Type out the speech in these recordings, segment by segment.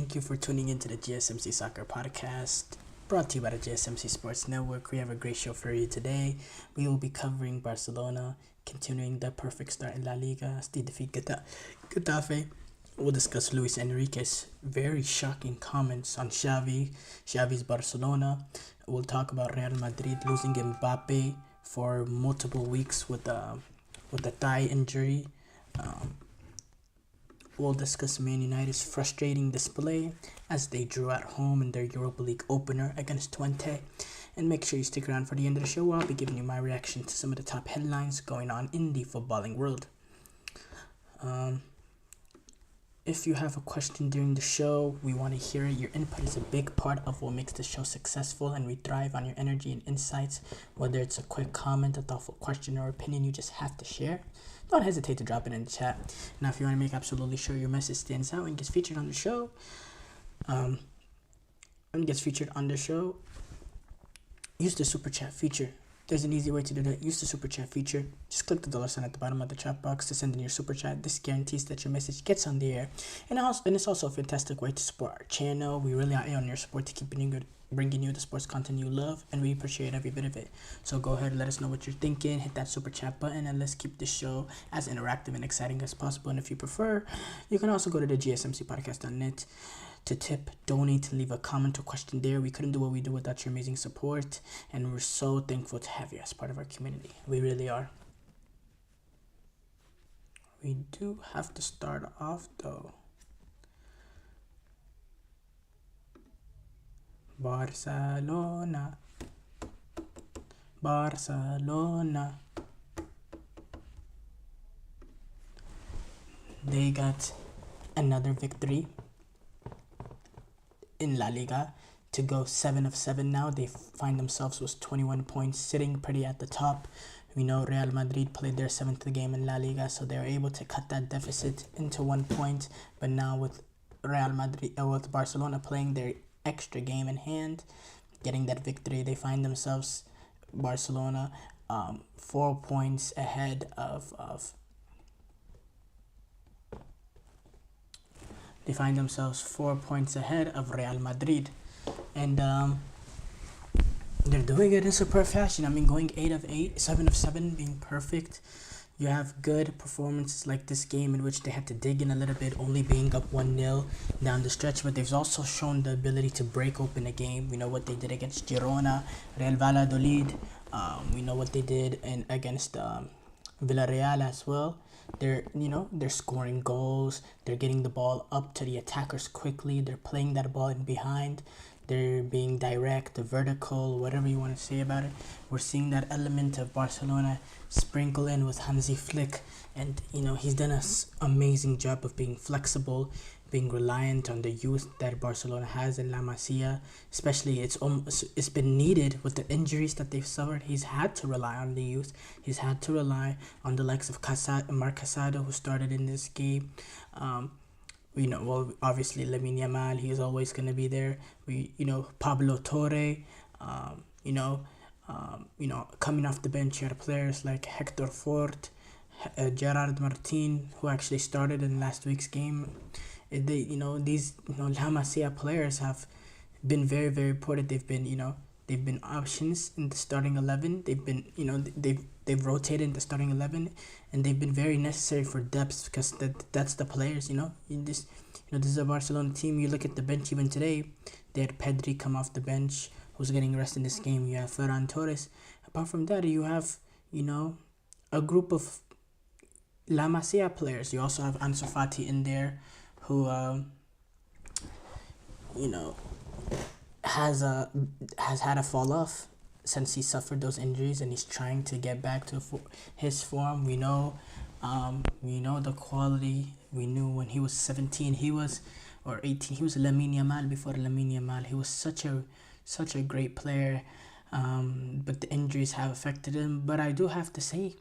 Thank you for tuning into the GSMC Soccer Podcast, brought to you by the GSMC Sports Network. We have a great show for you today. We will be covering Barcelona, continuing the perfect start in La Liga as they defeat Getafe. We'll discuss Luis Enrique's very shocking comments on Xavi's Barcelona. We'll talk about Real Madrid losing Mbappe for multiple weeks with a thigh injury. We'll discuss Man United's frustrating display as they drew at home in their Europa League opener against Twente. And make sure you stick around for the end of the show where I'll be giving you my reaction to some of the top headlines going on in the footballing world. If you have a question during the show, we want to hear it. Your input is a big part of what makes the show successful, and we thrive on your energy and insights. Whether it's a quick comment, a thoughtful question, or opinion you just have to share, don't hesitate to drop it in the chat. Now, if you want to make absolutely sure your message stands out and gets featured on the show, use the super chat feature. There's an easy way to do that. Use the super chat feature. Just click the $ sign at the bottom of the chat box to send in your super chat. This guarantees that your message gets on the air. And it's also a fantastic way to support our channel. We really are on your support to keep bringing you the sports content you love, and we appreciate every bit of it. So go ahead and let us know what you're thinking. Hit that super chat button, and let's keep this show as interactive and exciting as possible. And if you prefer, you can also go to the gsmcpodcast.net to tip, donate, and leave a comment or question there. We couldn't do what we do without your amazing support, and we're so thankful to have you as part of our community. We really are. We do have to start off though. Barcelona. They got another victory in La Liga to go 7 of 7 now. They find themselves with 21 points, sitting pretty at the top. We know Real Madrid played their 7th game in La Liga, so they were able to cut that deficit into 1 point. But now with with Barcelona playing their extra game in hand, getting that victory, they find themselves, Barcelona, 4 points ahead of they find themselves 4 points ahead of Real Madrid, and they're doing it in super fashion. I mean, going 8 of 8, 7 of 7, being perfect. You have good performances like this game in which they had to dig in a little bit, only being up 1-0 down the stretch, but they've also shown the ability to break open a game. We know what they did against Girona, Real Valladolid. We know what they did against Villarreal as well. They're scoring goals. They're getting the ball up to the attackers quickly. They're playing that ball in behind. They're being direct, vertical, whatever you want to say about it. We're seeing that element of Barcelona sprinkle in with Hansi Flick, and he's done an amazing job of being flexible, being reliant on the youth that Barcelona has in La Masia. Especially, it's been needed with the injuries that they've suffered. He's had to rely on the youth. He's had to rely on the likes of Marc Casado, who started in this game. Obviously Lamine Yamal, he's always going to be there. Pablo Torre, coming off the bench, you had players like Hector Fort, Gerard Martin, who actually started in last week's game. These La Masia players have been very, very important. They've been options in the starting 11. They've rotated in the starting 11, and they've been very necessary for depth, because that's the players. This is a Barcelona team. You look at the bench even today. They had Pedri come off the bench, who's getting rest in this game. You have Ferran Torres. Apart from that, you have a group of La Masia players. You also have Ansu Fati in there, who has had a fall off since he suffered those injuries, and he's trying to get back to his form. We know the quality. We knew when he was 17 or 18 he was Lamine Yamal. Before Lamine Yamal, he was such a great player, but the injuries have affected him. But I do have to say,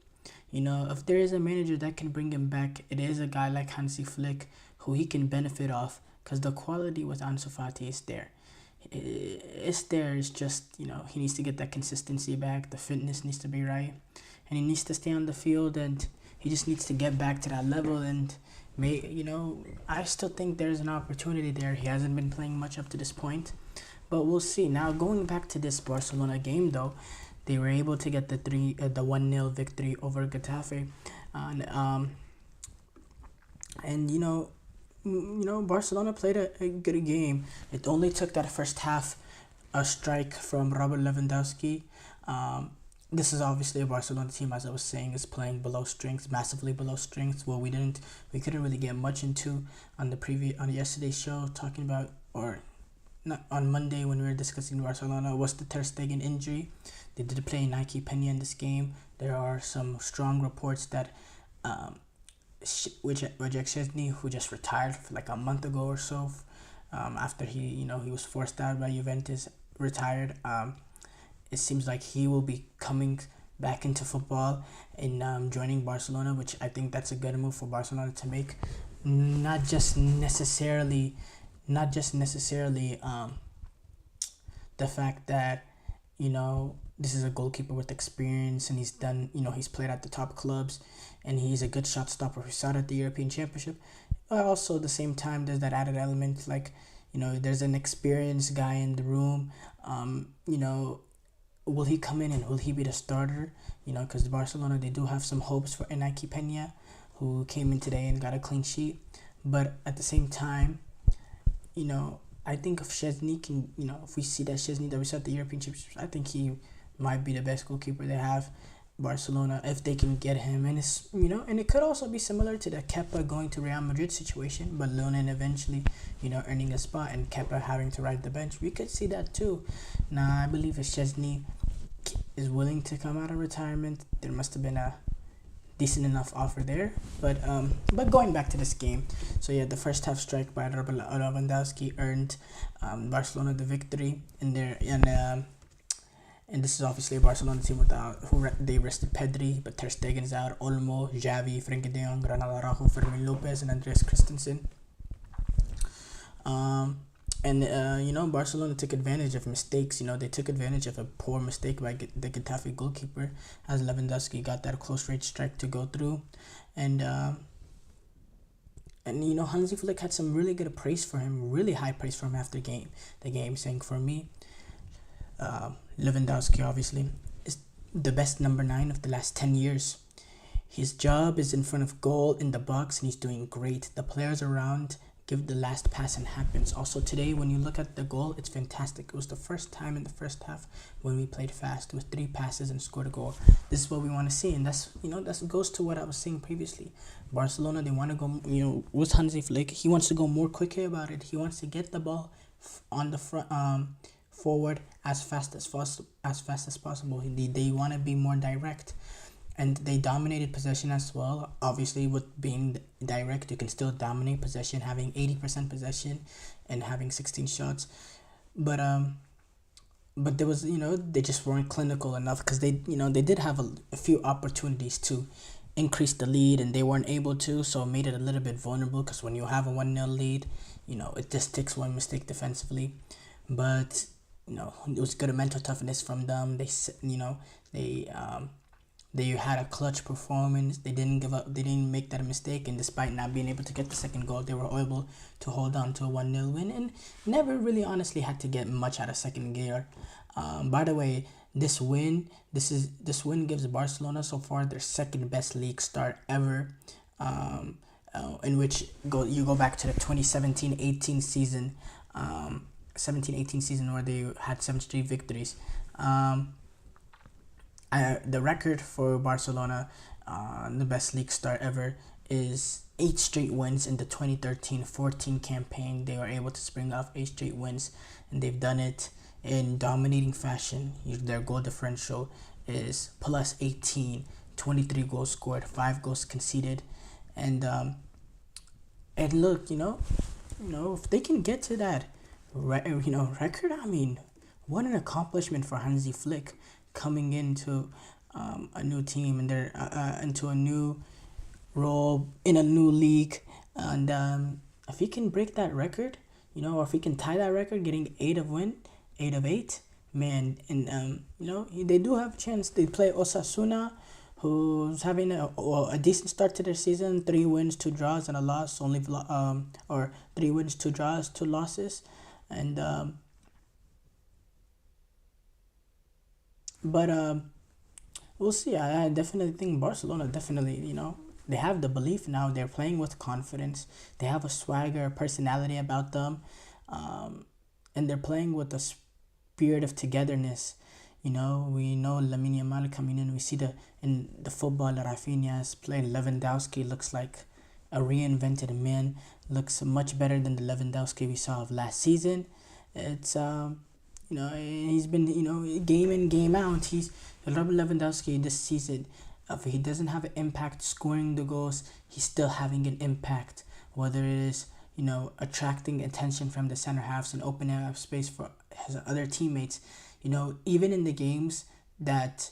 if there is a manager that can bring him back, it is a guy like Hansi Flick, who he can benefit off, because the quality with Ansu Fati is there. It's just, he needs to get that consistency back. The fitness needs to be right, and he needs to stay on the field, and he just needs to get back to that level. And I still think there's an opportunity there. He hasn't been playing much up to this point, but we'll see. Now going back to this Barcelona game though, they were able to get the 1-0 victory over Getafe, and Barcelona played a good game. It only took that first half a strike from Robert Lewandowski. This is obviously a Barcelona team, as I was saying, is playing below strength, massively below strength. Well, we couldn't really get much into on yesterday's show, talking about, or not, on Monday when we were discussing Barcelona, was the Ter Stegen injury. They did play Nike Peña in this game. There are some strong reports that Szczesny, who just retired for like a month ago or so, after he was forced out by Juventus, retired. It seems like he will be coming back into football and joining Barcelona, which I think that's a good move for Barcelona to make. Not just necessarily the fact that this is a goalkeeper with experience and he's played at the top clubs and he's a good shot stopper who shot at the European Championship. But also at the same time, there's that added element, like there's an experienced guy in the room. Will he come in and will he be the starter? Because Barcelona, they do have some hopes for Nike Peña, who came in today and got a clean sheet. But at the same time, I think if Szczesny can, if we see that Szczesny that we saw at the European Championships, I think he might be the best goalkeeper they have. Barcelona, if they can get him, and and it could also be similar to the Kepa going to Real Madrid situation, but Lunin eventually, earning a spot and Kepa having to ride the bench. We could see that too. Now, I believe if Szczesny is willing to come out of retirement, there must have been a decent enough offer there. But going back to this game, so yeah, the first half strike by Lewandowski earned Barcelona the victory in there, and this is obviously a Barcelona team they rested Pedri, but Ter Stegen's out, Olmo, Xavi, Frenkie de Jong, Ronald Araujo, Fermin Lopez, and Andreas Christensen. Barcelona took advantage of mistakes. They took advantage of a poor mistake by the Getafe goalkeeper, as Lewandowski got that close range strike to go through, and Hansi Flick had some really good praise for him, really high praise for him after the game, saying, for me, Lewandowski obviously is the best number 9 of the last 10 years. His job is in front of goal, in the box, and he's doing great. The players around give the last pass and happens. Also today, when you look at the goal, it's fantastic. It was the first time in the first half when we played fast with 3 passes and scored a goal. This is what we want to see, and that goes to what I was saying previously. Barcelona, they want to go, with Hansi Flick, he wants to go more quickly about it. He wants to get the ball on the front, forward as fast as possible. They want to be more direct, and they dominated possession as well. Obviously, with being direct, you can still dominate possession, having 80% possession and having 16 shots. But there was, they just weren't clinical enough, because they did have a few opportunities to increase the lead and they weren't able to, so it made it a little bit vulnerable, because when you have a 1-0 lead, it just takes one mistake defensively. But it was good mental toughness from them. They had a clutch performance. They didn't give up. They didn't make that mistake. And despite not being able to get the second goal, they were able to hold on to a 1-0 win and never really honestly had to get much out of second gear. By the way, this win gives Barcelona so far their second best league start ever. In which you go back to the 2017-18 season. 17-18 season where they had 7 straight victories. The record for Barcelona, the best league start ever, is 8 straight wins in the 2013-14 campaign. They were able to spring off 8 straight wins, and they've done it in dominating fashion. Their goal differential is plus 18, 23 goals scored, 5 goals conceded, and look, if they can get to that record, I mean, what an accomplishment for Hansi Flick, coming into a new team and they're into a new role in a new league. And if he can break that record, or if he can tie that record, getting 8 of 8, man, and they do have a chance. They play Osasuna who's having a decent start to their season. 3 wins, 2 draws, and a loss. Or 3 wins, 2 draws, 2 losses, and but we'll see. I definitely think Barcelona definitely, they have the belief now. They're playing with confidence. They have a swagger, a personality about them, and they're playing with a spirit of togetherness. We know Lamine Yamal coming in. We see the football that Rafinha is playing. Lewandowski looks like a reinvented man. Looks much better than the Lewandowski we saw of last season. It's he's been game in game out. He's Robert Lewandowski this season. If he doesn't have an impact scoring the goals, he's still having an impact. Whether it is attracting attention from the center halves and opening up space for his other teammates. Even in the games that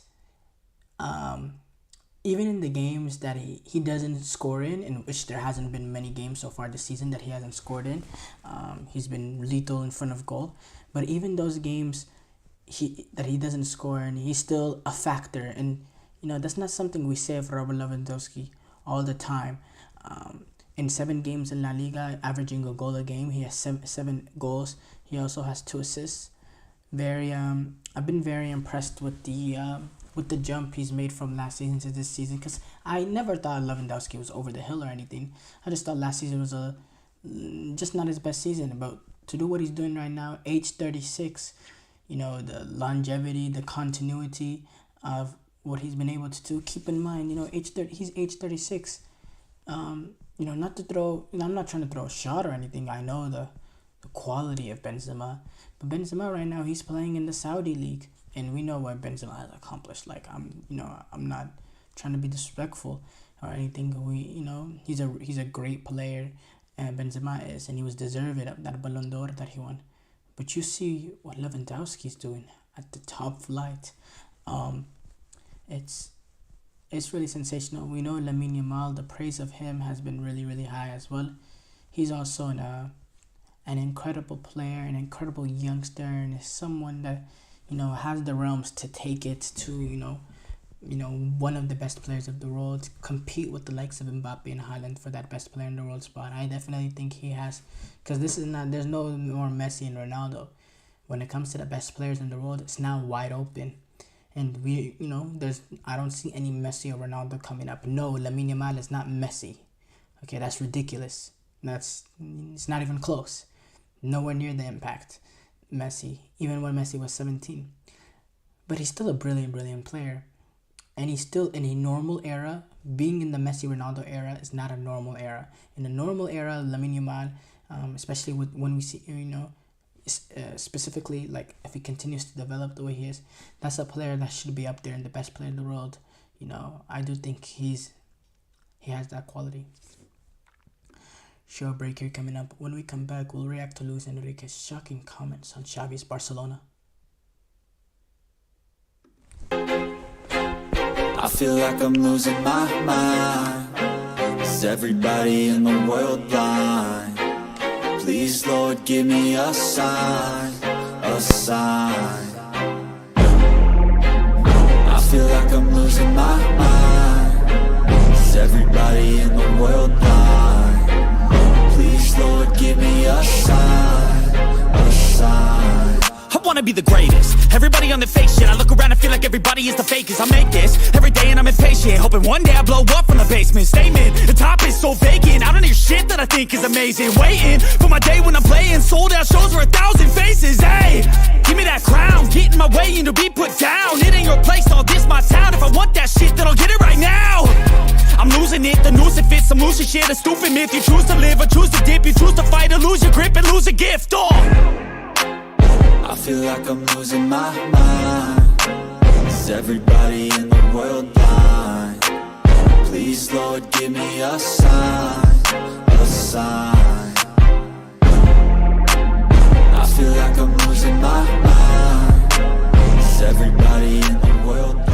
he doesn't score in which there hasn't been many games so far this season that he hasn't scored in, he's been lethal in front of goal. But even those games that he doesn't score in, he's still a factor. And that's not something we say of Robert Lewandowski all the time. In 7 games in La Liga, averaging a goal a game, he has seven goals. He also has 2 assists. I've been very impressed with the jump he's made from last season to this season, because I never thought Lewandowski was over the hill or anything. I just thought last season was just not his best season. But to do what he's doing right now, age 36, the longevity, the continuity of what he's been able to do. Keep in mind, he's age 36. Not to throw, I'm not trying to throw a shot or anything. I know the quality of Benzema, but Benzema right now, he's playing in the Saudi league, and we know what Benzema has accomplished. Like, I'm not trying to be disrespectful or anything. He's a great player, and Benzema is, and he was deserving of that Ballon d'Or that he won. But you see what Lewandowski's doing at the top flight. It's really sensational. We know Lamine Yamal, the praise of him has been really, really high as well. He's also an incredible player, an incredible youngster, and is someone that has the realms to take it to one of the best players of the world, compete with the likes of Mbappe and Haaland for that best player in the world spot. I definitely think he has, because there's no more Messi and Ronaldo. When it comes to the best players in the world, it's now wide open. And I don't see any Messi or Ronaldo coming up. No, Lamine Yamal is not Messi. Okay, that's ridiculous. It's not even close. Nowhere near the impact Messi, even when Messi was 17. But he's still a brilliant, brilliant player. And he's still in a normal era. Being in the Messi-Ronaldo era is not a normal era. In a normal era, Lamine Yamal, especially when we see, specifically, like, if he continues to develop the way he is, that's a player that should be up there in the best player in the world. I do think he has that quality. Show break here coming up. When we come back, we'll react to Luis Enrique's shocking comments on Xavi's Barcelona. I feel like I'm losing my mind. Is everybody in the world blind? Please, Lord, give me a sign, a sign. I feel like I'm losing my mind. Is everybody in the world blind? Please, Lord, give me a sign, a sign. I wanna be the greatest. Everybody on the fake shit. I look around and feel like everybody is the fakest. I make this every day and I'm impatient, hoping one day I blow up from the basement. Statement, the top is so vacant. I don't hear shit that I think is amazing. Waiting for my day when I'm playing sold out shows for 1,000 faces. Hey, give me that crown, get in my way and to be put down. It ain't your place, all this my town. If I want that shit, then I'll get it right now. I'm losing it, the noose it fits. I'm losing shit, a stupid myth. You choose to live or choose to dip. You choose to fight or lose your grip and lose a gift. I feel like I'm losing my mind. Is everybody in the world blind? Please, Lord, give me a sign, a sign. I feel like I'm losing my mind. Is everybody in the world blind?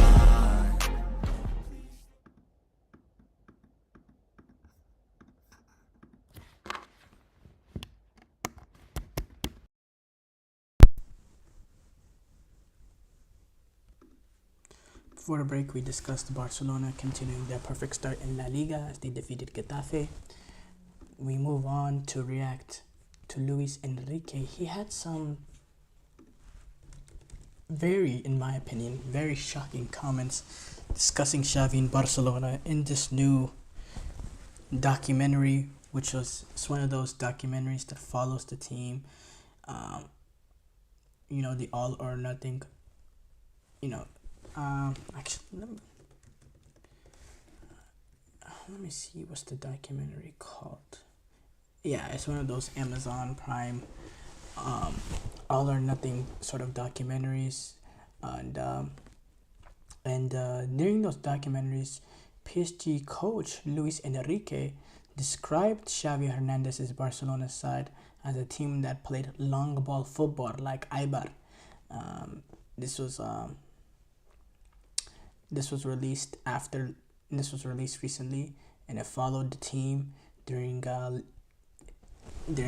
Before the break, we discussed Barcelona continuing their perfect start in La Liga as they defeated Getafe. We move on to react to Luis Enrique. He had some in my opinion, very shocking comments discussing Xavi in Barcelona in this new documentary, which was it's one of those documentaries that follows the team. The all or nothing. Actually, let me see what's the documentary called. Yeah, it's one of those Amazon Prime all or nothing sort of documentaries, and during those documentaries, PSG coach Luis Enrique described Xavi Hernandez's Barcelona side as a team that played long ball football like Eibar. This was released recently, and it followed the team during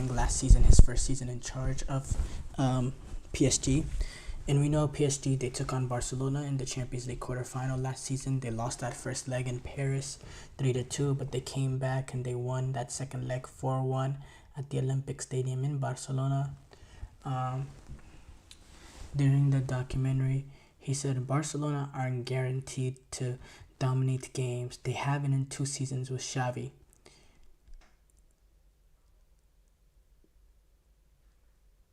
last season, his first season in charge of PSG. And we know PSG, they took on Barcelona in the Champions League quarterfinal last season. They lost that first leg in Paris 3-2, but they came back and they won that second leg 4-1 at the Olympic Stadium in Barcelona. During the documentary, he said Barcelona aren't guaranteed to dominate games. They haven't in 2 seasons with Xavi.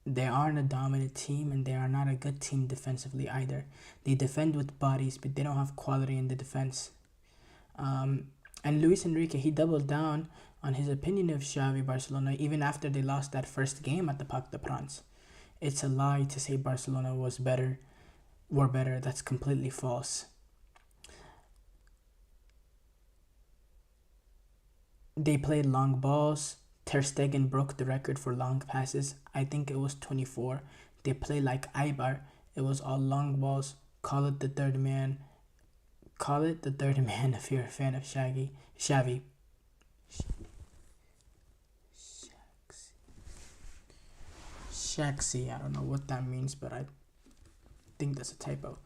They aren't a dominant team, and they are not a good team defensively either. They defend with bodies, but they don't have quality in the defense. And Luis Enrique, he doubled down on his opinion of Xavi Barcelona even after they lost that first game at the Parc des Princes. It's a lie to say Barcelona were better. That's completely false. They played long balls. Ter Stegen broke the record for long passes. I think it was 24. They play like Eibar. It was all long balls. Call it the third man if you're a fan of Xavi. Shaxi. I don't know what that means, but I think that's a typo.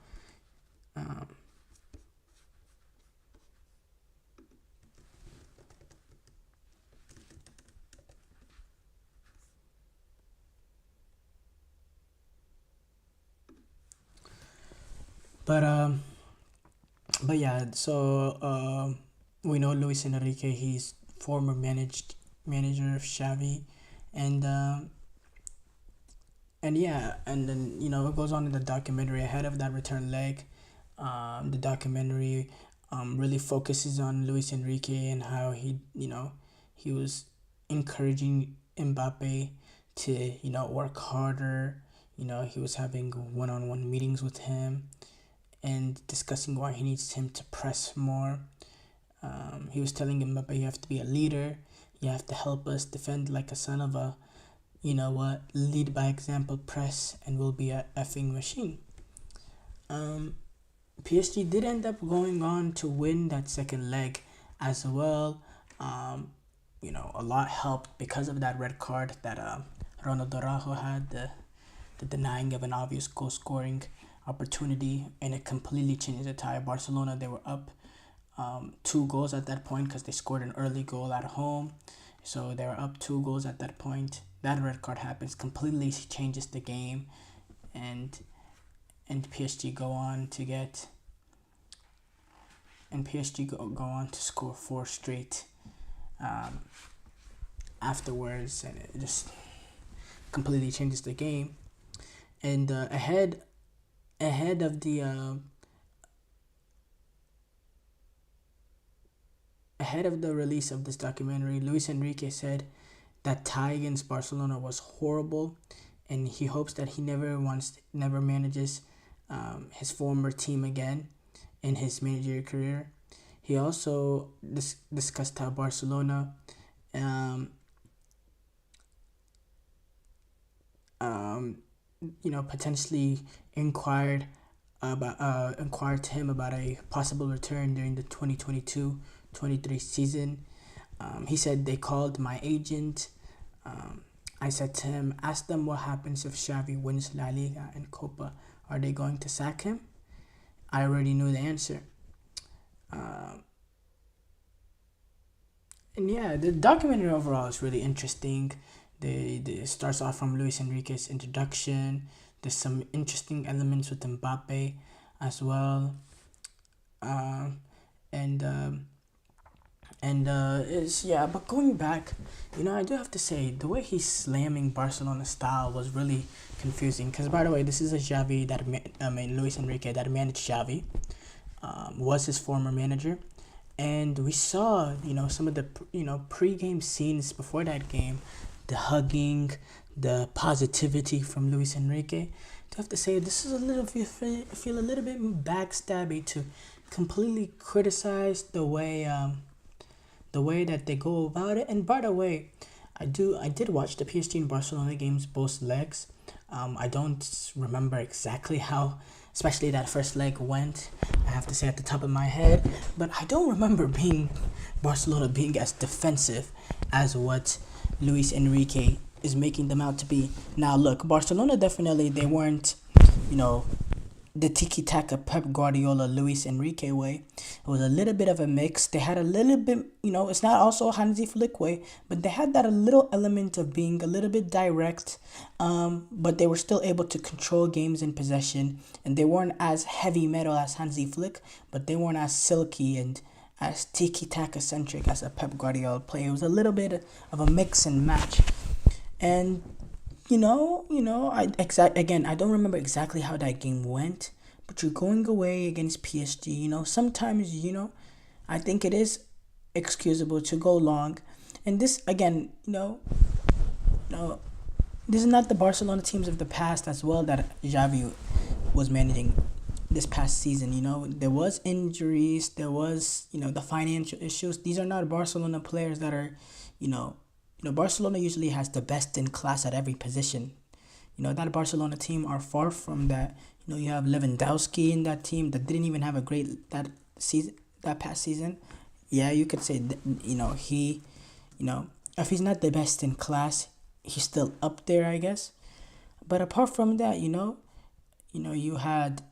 But yeah, so we know Luis Enrique, he's former manager of Xavi, and then it goes on in the documentary ahead of that return leg. The documentary really focuses on Luis Enrique and how he was encouraging Mbappe to work harder. He was having one-on-one meetings with him and discussing why he needs him to press more. He was telling Mbappe, you have to be a leader. You have to help us defend like a son of a, lead by example, press, and we'll be a effing machine. PSG did end up going on to win that second leg as well. A lot helped because of that red card that Ronald Araujo had, the denying of an obvious goal-scoring opportunity, and it completely changed the tie. Barcelona, they were up 2 goals at that point because they scored an early goal at home. So they were up 2 goals at that point. That red card happens, completely changes the game, and PSG go on to score 4 straight afterwards, and it just completely changes the game. And ahead of the release of this documentary, Luis Enrique said that tie against Barcelona was horrible, and he hopes that he never manages his former team again in his managerial career. He also discussed how Barcelona potentially inquired to him about a possible return during the 2022-23 season. He said, they called my agent. I said to him, ask them what happens if Xavi wins La Liga and Copa. Are they going to sack him? I already knew the answer. Um, and yeah, the documentary overall is really interesting. It starts off from Luis Enrique's introduction. There's some interesting elements with Mbappe as well. Um, and is yeah, but going back, I do have to say the way he's slamming Barcelona style was really confusing. Because by the way, this is a Xavi Luis Enrique that managed Xavi, was his former manager, and we saw some of the pre-game scenes before that game, the hugging, the positivity from Luis Enrique. I have to say this is a little feel a little bit backstabby to completely criticize the way that they go about it. And by the way, I did watch the PSG and Barcelona games, both legs. I don't remember exactly how, especially that first leg went. I have to say at the top of my head, but I don't remember Barcelona being as defensive as what Luis Enrique is making them out to be. Now look, Barcelona definitely, they weren't, the tiki-taka Pep Guardiola Luis Enrique way. It was a little bit of a mix. They had a little bit, it's not also a Hansi Flick way, but they had that a little element of being a little bit direct, but they were still able to control games in possession, and they weren't as heavy metal as Hansi Flick, but they weren't as silky and as tiki-taka centric as a Pep Guardiola play. It was a little bit of a mix and match. And I don't remember exactly how that game went, but you're going away against PSG. Sometimes, I think it is excusable to go long. And this, again, this is not the Barcelona teams of the past as well that Xavi was managing this past season. There was injuries, there was, the financial issues. These are not Barcelona players that are, Barcelona usually has the best in class at every position. That Barcelona team are far from that. You have Lewandowski in that team that didn't even have a great that past season. Yeah, you could say he, if he's not the best in class, he's still up there, I guess. But apart from that, you had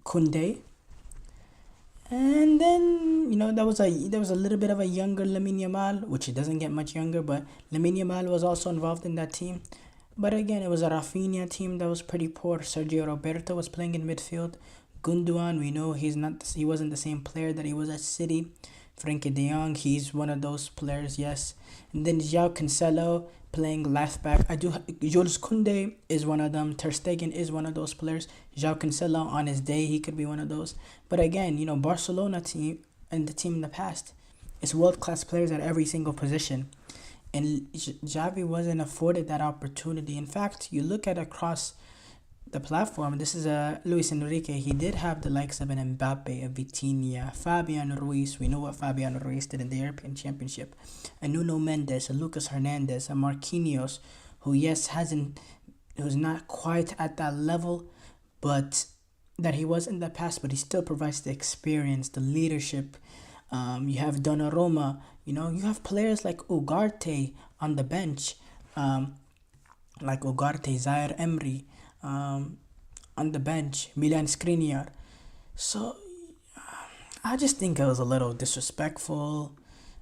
Koundé. And then, there was a little bit of a younger Lamine Yamal, which he doesn't get much younger, but Lamine Yamal was also involved in that team. But again, it was a Rafinha team that was pretty poor. Sergio Roberto was playing in midfield. Gundogan, we know he wasn't the same player that he was at City. Frenkie de Jong, he's one of those players, yes. And then João Cancelo playing left back. Jules Koundé is one of them. Ter Stegen is one of those players. João Cancelo, on his day, he could be one of those. But again, Barcelona team and the team in the past is world-class players at every single position. And Xavi wasn't afforded that opportunity. In fact, you look at across the platform, this is Luis Enrique. He did have the likes of an Mbappe, a Vitinha, Fabian Ruiz. We know what Fabian Ruiz did in the European Championship. A Nuno Mendes, a Lucas Hernandez, a Marquinhos, who's not quite at that level, but that he was in the past, but he still provides the experience, the leadership. You have Donnarumma, you have players like Ugarte on the bench, Zaire Emery, on the bench, Milan Skriniar. So I just think it was a little disrespectful,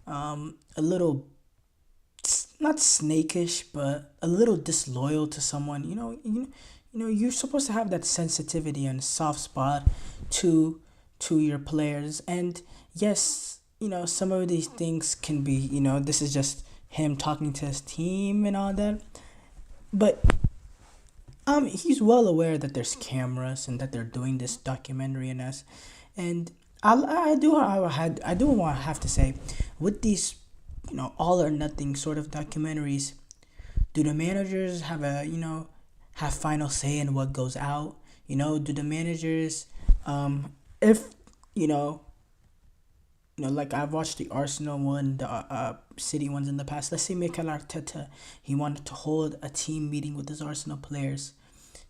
a little not snakish, but a little disloyal to someone. You're supposed to have that sensitivity and soft spot to your players. And yes, some of these things can be, this is just him talking to his team and all that. But he's well aware that there's cameras and that they're doing this documentary on us. And I do have to say, with these, all or nothing sort of documentaries, do the managers have have final say in what goes out? Do the managers, if like I've watched the Arsenal one, the City ones in the past. Let's say Mikel Arteta, he wanted to hold a team meeting with his Arsenal players.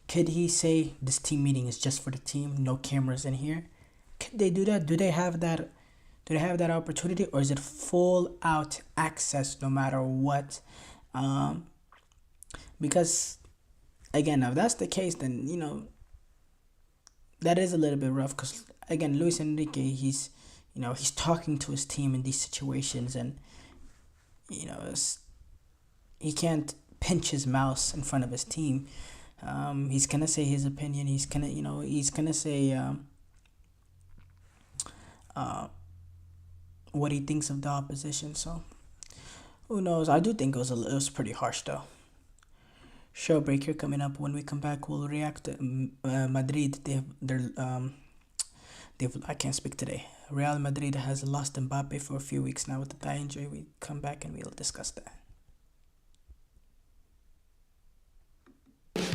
Could he say this team meeting is just for the team, no cameras in here? Could they do that? Do they have that opportunity, or is it full out access no matter what? Because again, if that's the case, then that is a little bit rough because again, Luis Enrique, he's talking to his team in these situations, and he can't pinch his mouse in front of his team. He's gonna say his opinion. He's gonna say what he thinks of the opposition. So who knows? I do think it was pretty harsh though. Show break here coming up. When we come back, we'll react to Madrid. I can't speak today. Real Madrid has lost Mbappe for a few weeks now with the thigh injury. We come back and we'll discuss that.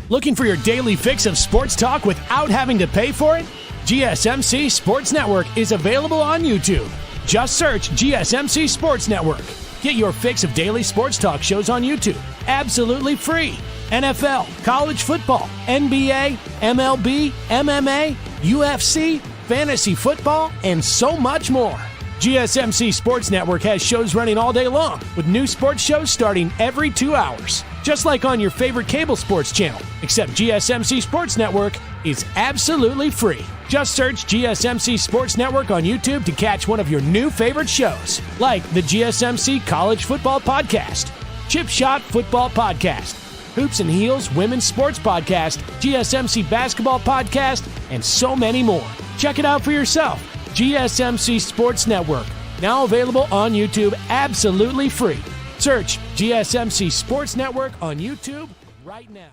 Looking for your daily fix of sports talk without having to pay for it? GSMC Sports Network is available on YouTube. Just search GSMC Sports Network. Get your fix of daily sports talk shows on YouTube, absolutely free. NFL, college football, NBA, MLB, MMA, UFC, fantasy football, and so much more. GSMC Sports Network has shows running all day long, with new sports shows starting every 2 hours. Just like on your favorite cable sports channel, except GSMC Sports Network is absolutely free. Just search GSMC Sports Network on YouTube to catch one of your new favorite shows, like the GSMC College Football Podcast, Chip Shot Football Podcast, Hoops and Heels Women's Sports Podcast, GSMC Basketball Podcast, and so many more. Check it out for yourself. GSMC Sports Network, now available on YouTube absolutely free. Search GSMC Sports Network on YouTube right now.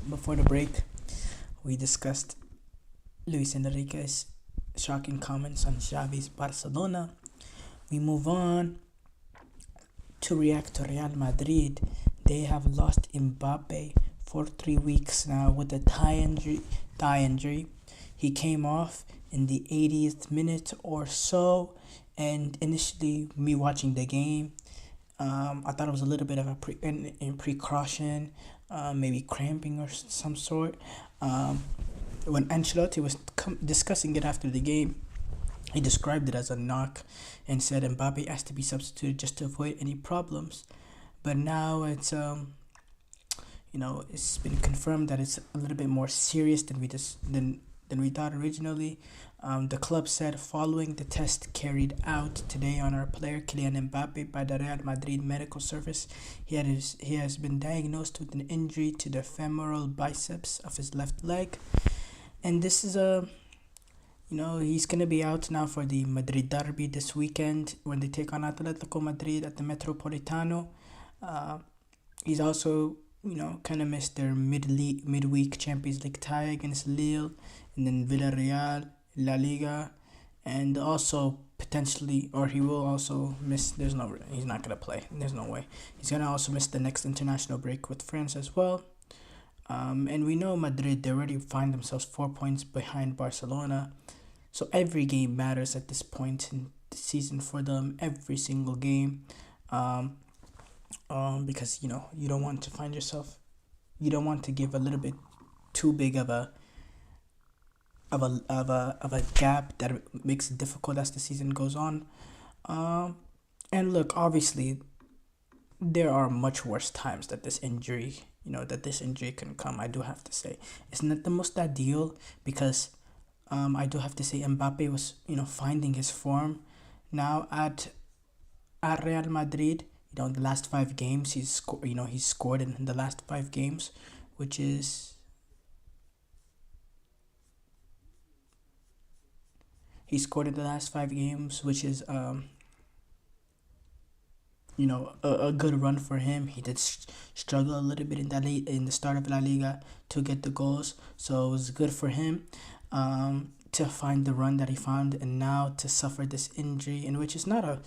Before the break, we discussed Luis Enrique's shocking comments on Xavi's Barcelona. We move on to react to Real Madrid. They have lost Mbappe for 3 weeks now with a thigh injury. He came off in the 80th minute or so, and initially, me watching the game, I thought it was a little bit of a precaution, maybe cramping or some sort. When Ancelotti was discussing it after the game, he described it as a knock and said Mbappe has to be substituted just to avoid any problems. But now it's it's been confirmed that it's a little bit more serious than we thought originally. The club said following the test carried out today on our player Kylian Mbappe by the Real Madrid medical service, he has been diagnosed with an injury to the femoral biceps of his left leg, and this is he's gonna be out now for the Madrid derby this weekend when they take on Atletico Madrid at the Metropolitano. He's also kind of missed their midweek Champions League tie against Lille, and then Villarreal, La Liga, and also potentially, or he will also miss. He's not gonna play. There's no way. He's gonna also miss the next international break with France as well. And we know Madrid, they already find themselves 4 points behind Barcelona. So every game matters at this point in the season for them. Every single game. Because you don't want to give a little bit too big of a gap that makes it difficult as the season goes on. And look, obviously there are much worse times that this injury can come. I do have to say it's not the most ideal, because I do have to say Mbappe was finding his form now at Real Madrid. In the last 5 games, he's scored in the last 5 games, which is a good run for him. He did struggle a little bit in the start of La Liga to get the goals, so it was good for him to find the run that he found, and now to suffer this injury, in which it's not a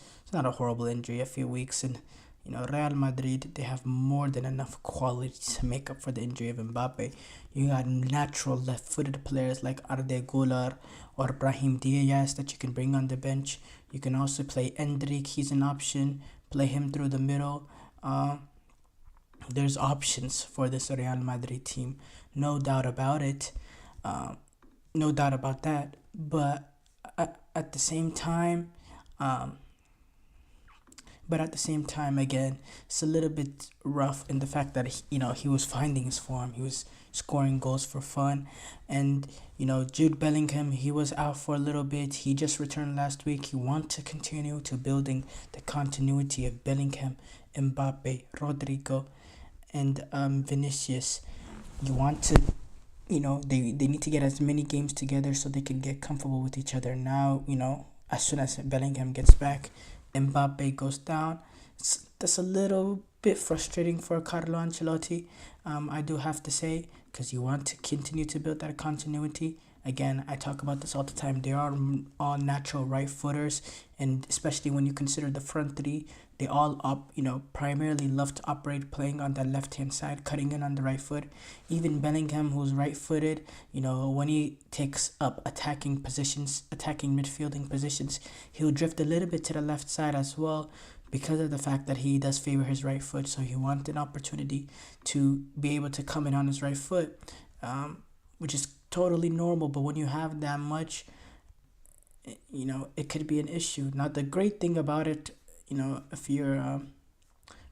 horrible injury, a few weeks. And Real Madrid, they have more than enough quality to make up for the injury of Mbappe. You got natural left-footed players like Arda Güler or Brahim Diaz that you can bring on the bench. You can also play Endrick, he's an option. Play him through the middle. There's options for this Real Madrid team. no doubt about it. No doubt about that. But at the same time, um, again, it's a little bit rough in the fact that he was finding his form. He was scoring goals for fun, and Jude Bellingham, he was out for a little bit. He just returned last week. He wants to continue to building the continuity of Bellingham, Mbappe, Rodrigo, and Vinicius. You want to, they need to get as many games together so they can get comfortable with each other. Now, as soon as Bellingham gets back, Mbappe goes down. That's a little bit frustrating for Carlo Ancelotti, I do have to say, because you want to continue to build that continuity. Again, I talk about this all the time. They are all natural right footers, and especially when you consider the front three, they all primarily love to operate playing on that left hand side, cutting in on the right foot. Even Bellingham, who's right footed, when he takes up attacking midfielding positions, he'll drift a little bit to the left side as well, because of the fact that he does favor his right foot. So he wants an opportunity to be able to come in on his right foot, which is totally normal. But when you have that much, it could be an issue. Now, the great thing about it, if you're a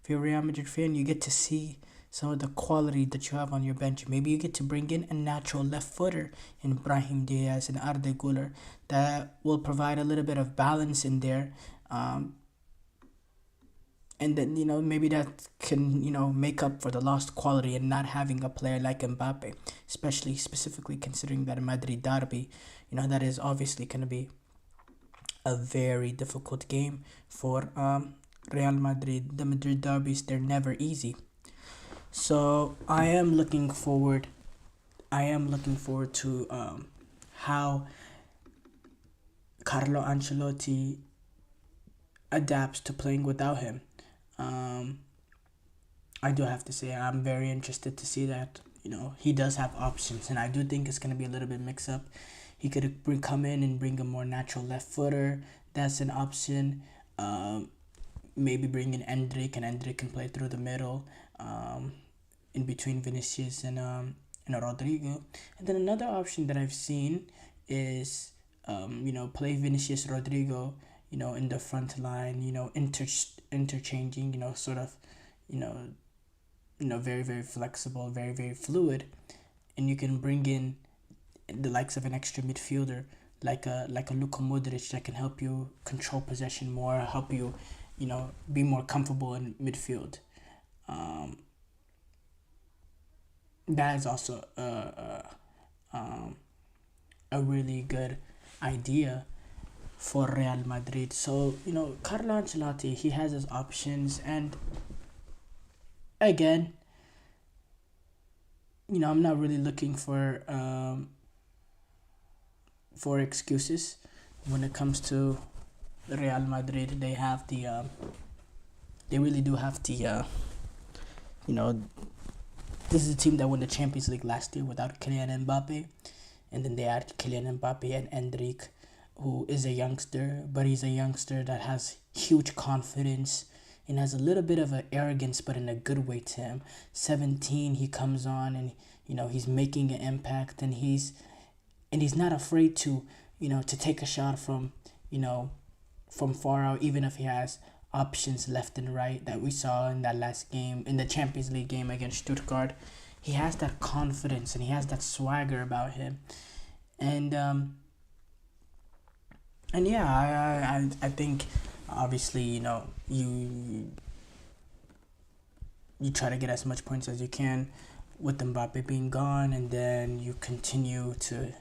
Real Madrid fan, you get to see some of the quality that you have on your bench. Maybe you get to bring in a natural left footer in Brahim Diaz and Arda Güler that will provide a little bit of balance in there. And then, maybe that can, make up for the lost quality and not having a player like Mbappe, specifically considering that a Madrid derby, that is obviously going to be a very difficult game for Real Madrid. The Madrid derbies, they're never easy. So I am looking forward to how Carlo Ancelotti adapts to playing without him. I do have to say I'm very interested to see that. He does have options, and I do think it's going to be a little bit mix up. He could come in and bring a more natural left footer. That's an option. Maybe bring in Endrick, and Endrick can play through the middle, in between Vinicius and Rodrigo. And then another option that I've seen is play Vinicius, Rodrigo, in the front line, interchanging, sort of, very, very flexible, very, very fluid. And you can bring in the likes of an extra midfielder, like a Luka Modric, that can help you control possession more, help you, be more comfortable in midfield. That is also a really good idea for Real Madrid. So, Carlo Ancelotti, he has his options, and again, I'm not really looking for excuses when it comes to Real Madrid. They have they really do have this is a team that won the Champions League last year without Kylian Mbappe, and then they add Kylian Mbappe and Endrick, who is a youngster, but he's a youngster that has huge confidence and has a little bit of an arrogance, but in a good way to him. 17, he comes on and, he's making an impact, and he's not afraid to, to take a shot from far out, even if he has options left and right that we saw in that last game, in the Champions League game against Stuttgart. He has that confidence and he has that swagger about him. And yeah, I think obviously, you try to get as much points as you can with Mbappe being gone, and then you continue to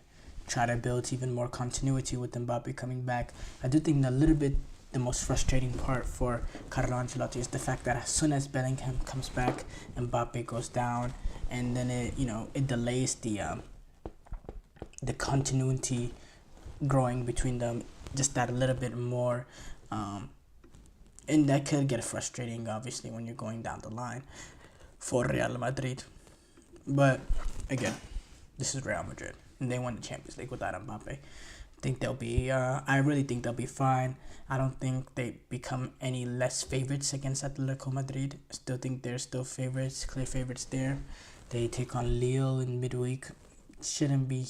try to build even more continuity with Mbappe coming back. I do think a little bit the most frustrating part for Carlo Ancelotti is the fact that as soon as Bellingham comes back, Mbappe goes down, and then it delays the continuity growing between them just that a little bit more, and that could get frustrating, obviously, when you're going down the line for Real Madrid. But again, this is Real Madrid, and they won the Champions League without Mbappe. think they'll be. I really think they'll be fine. I don't think they become any less favorites against Atletico Madrid. Still think they're still favorites, clear favorites there. They take on Lille in midweek. Shouldn't be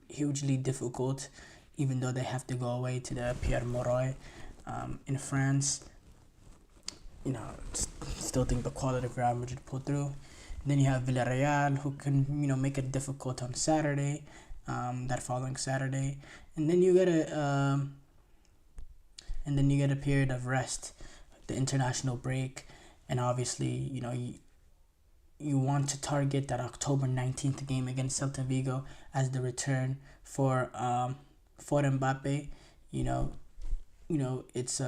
hugely difficult, even though they have to go away to the Pierre Mauroy in France. Still think the quality of Real Madrid pull through. Then you have Villarreal, who can make it difficult on Saturday, that following Saturday, and then you get a period of rest, the international break, and obviously you want to target that October 19th game against Celta Vigo as the return for Mbappe. It's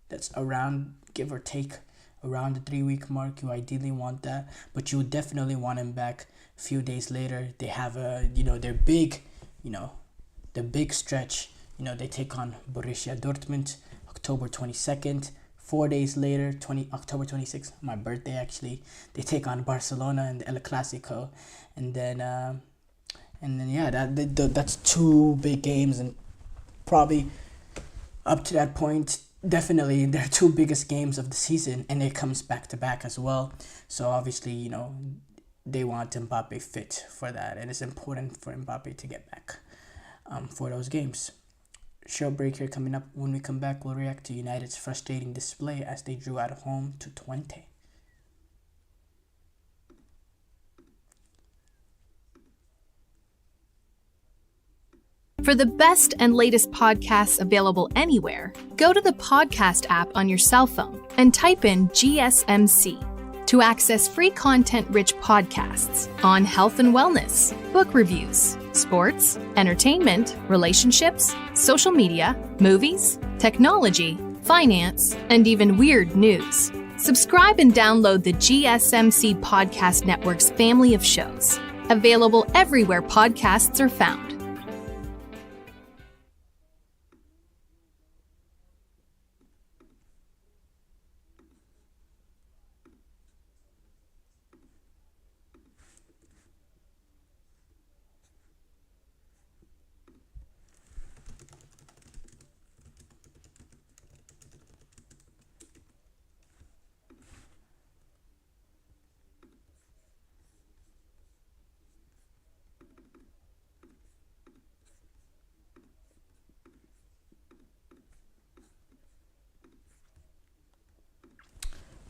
that's around, give or take, around the 3-week mark. You ideally want that, but you would definitely want him back a few days later. They have their big, the big stretch. They take on Borussia Dortmund October 22nd. 4 days later, October 26th, my birthday actually, they take on Barcelona in the El Clasico, and then that's 2 big games, and probably up to that point, definitely their 2 biggest games of the season, and it comes back to back as well. So obviously, they want Mbappe fit for that, and it's important for Mbappe to get back for those games. Short break here coming up. When we come back, we'll react to United's frustrating display as they drew at home to Twente. For the best and latest podcasts available anywhere, go to the podcast app on your cell phone and type in GSMC to access free content-rich podcasts on health and wellness, book reviews, sports, entertainment, relationships, social media, movies, technology, finance, and even weird news. Subscribe and download the GSMC Podcast Network's family of shows, available everywhere podcasts are found.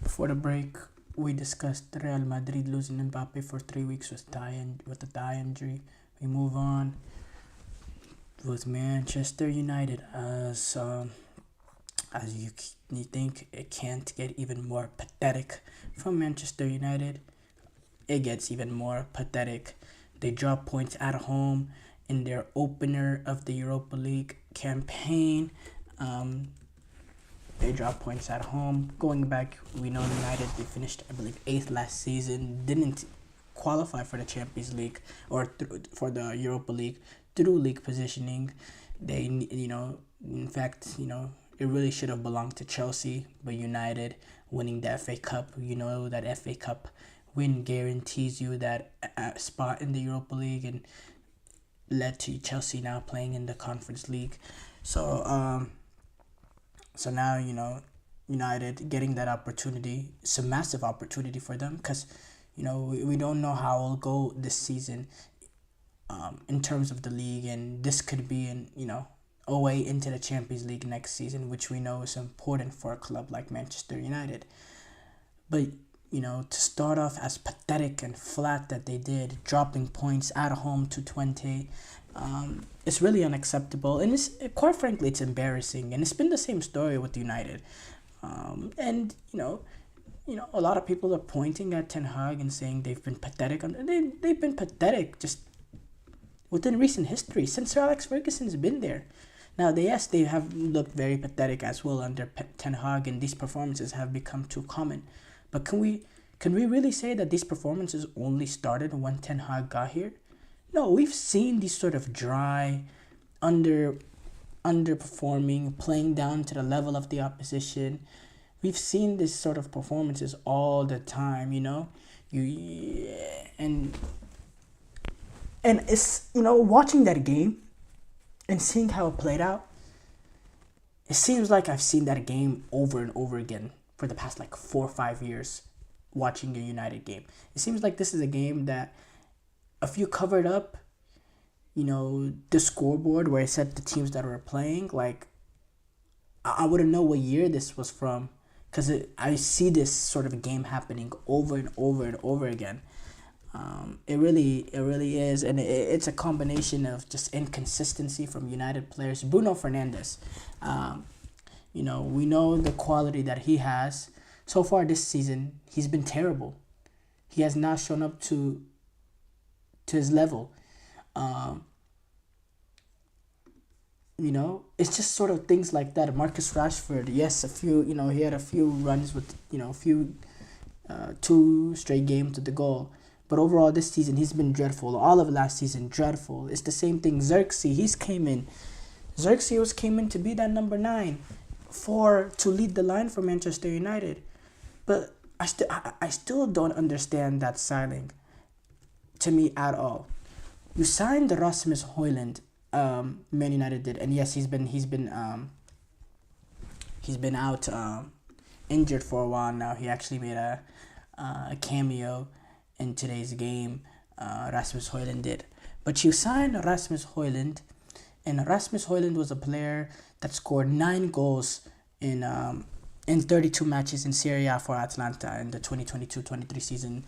Before the break, we discussed Real Madrid losing Mbappe for 3 weeks with a thigh injury. We move on with Manchester United as you think it can't get even more pathetic from Manchester United. It gets even more pathetic. They drop points at home in their opener of the Europa League campaign. They drop points at home. Going back, we know United, they finished, I believe, 8th last season. Didn't qualify for the Champions League or for the Europa League through league positioning. They, in fact, it really should have belonged to Chelsea. But United winning the FA Cup, that FA Cup win guarantees you that spot in the Europa League, and led to Chelsea now playing in the Conference League. So now, United getting that opportunity, it's a massive opportunity for them because, we don't know how it'll go this season in terms of the league, and this could be a way into the Champions League next season, which we know is important for a club like Manchester United. But, to start off as pathetic and flat that they did, dropping points at home to Twente, it's really unacceptable, and quite frankly, it's embarrassing. And it's been the same story with United, and a lot of people are pointing at Ten Hag and saying they've been pathetic. They've been pathetic just within recent history since Sir Alex Ferguson's been there. Now, they have looked very pathetic as well under Ten Hag, and these performances have become too common. But can we really say that these performances only started when Ten Hag got here? No, we've seen these sort of dry, underperforming, playing down to the level of the opposition. We've seen this sort of performances all the time, and And it's, watching that game and seeing how it played out, it seems like I've seen that game over and over again for the past 4 or 5 years watching a United game. It seems like this is a game that if you covered up, the scoreboard where it said the teams that were playing, I wouldn't know what year this was from, because I see this sort of game happening over and over and over again. It really is, and it's a combination of just inconsistency from United players. Bruno Fernandes, we know the quality that he has. So far this season, he's been terrible. He has not shown up to his level. It's just sort of things like that. Marcus Rashford, yes, he had a few runs with, 2 straight games with the goal. But overall, this season, he's been dreadful. All of last season, dreadful. It's the same thing. Xerxes, came in to be that number 9 to lead the line for Manchester United. But I still don't understand that signing, to me, at all. You signed Rasmus Højlund, Man United did, and yes, he's been out injured for a while now. He actually made a cameo in today's game. Rasmus Højlund did, but you signed Rasmus Højlund, and Rasmus Højlund was a player that scored 9 goals in 32 matches in Serie A for Atalanta in the 2022-23 season